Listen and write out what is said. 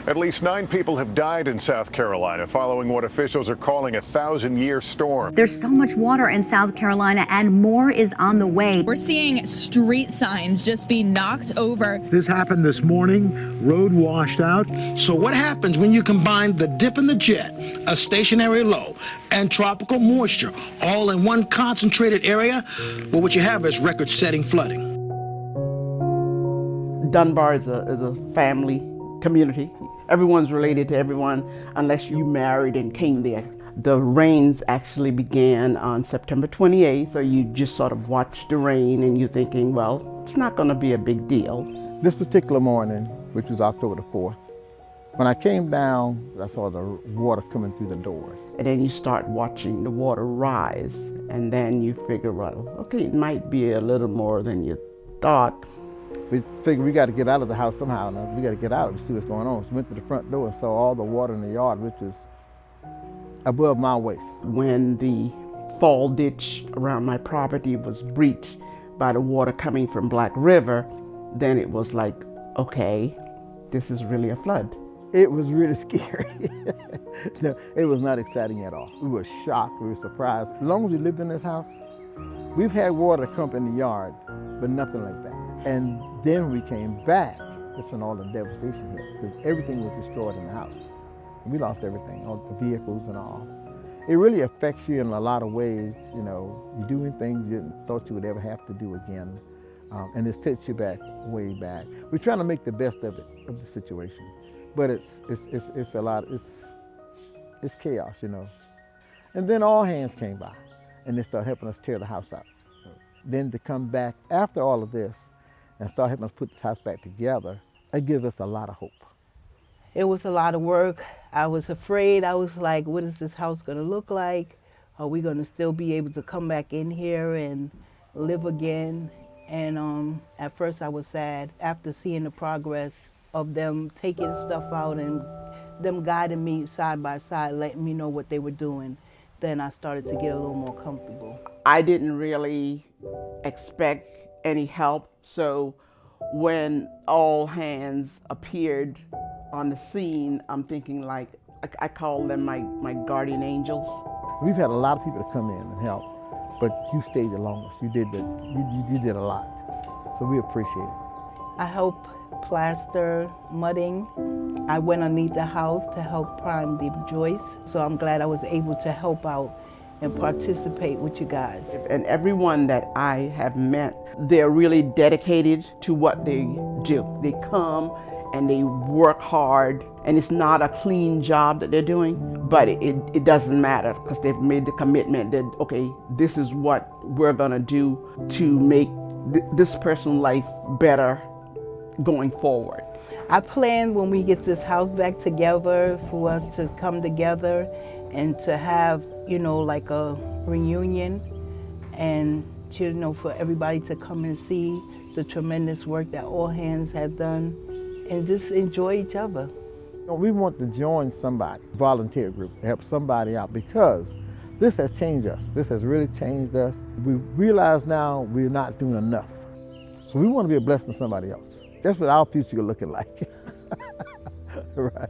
At least 9 people have died in South Carolina following what officials are calling a 1,000-year storm. There's so much water in South Carolina and more is on the way. We're seeing street signs just be knocked over. This happened this morning, road washed out. So what happens when you combine the dip in the jet, a stationary low, and tropical moisture all in one concentrated area? Well, what you have is record-setting flooding. Dunbar is a family community. Everyone's related to everyone unless you married and came there. The rains actually began on September 28th, so you just sort of watch the rain and you're thinking, well, it's not going to be a big deal. This particular morning, which was October the 4th, when I came down, I saw the water coming through the doors. And then you start watching the water rise, and then you figure, well, okay, it might be a little more than you thought. We figured we got to get out of the house somehow. Now we got to get out and see what's going on. So we went to the front door and saw all the water in the yard, which is above my waist. When the fall ditch around my property was breached by the water coming from Black River, then it was like, okay, this is really a flood. It was really scary. No, it was not exciting at all. We were shocked, we were surprised. As long as we lived in this house, we've had water come up in the yard, but nothing like that. And then we came back, that's when all the devastation hit, because everything was destroyed in the house. We lost everything, all the vehicles and all. It really affects you in a lot of ways, you know. You're doing things you didn't thought you would ever have to do again, and it sets you back, way back. We're trying to make the best of it, of the situation, but it's a lot, it's chaos, you know. And then all hands came by, and they started helping us tear the house out. Then to come back after all of this and start helping us put this house back together, it gives us a lot of hope. It was a lot of work. I was afraid. I was like, what is this house going to look like? Are we going to still be able to come back in here and live again? And at first I was sad. After seeing the progress of them taking stuff out and them guiding me side by side, letting me know what they were doing, then I started to get a little more comfortable. I didn't really expect any help, so when all hands appeared on the scene, I'm thinking like, I call them my guardian angels. We've had a lot of people to come in and help, but you stayed the longest. You did a lot, so we appreciate it. I help plaster, mudding. I went underneath the house to help prime the joists, so I'm glad I was able to help out and participate with you guys. And everyone that I have met, they're really dedicated to what they do. They come and they work hard, and it's not a clean job that they're doing, but it doesn't matter because they've made the commitment that, okay, this is what we're gonna do to make this person's life better going forward. I plan when we get this house back together for us to come together and to have, you know, like a reunion, and, you know, for everybody to come and see the tremendous work that all hands have done and just enjoy each other. We want to join somebody, volunteer group, to help somebody out, because this has changed us. This has really changed us. We realize now we're not doing enough. So we want to be a blessing to somebody else. That's what our future is looking like. Right.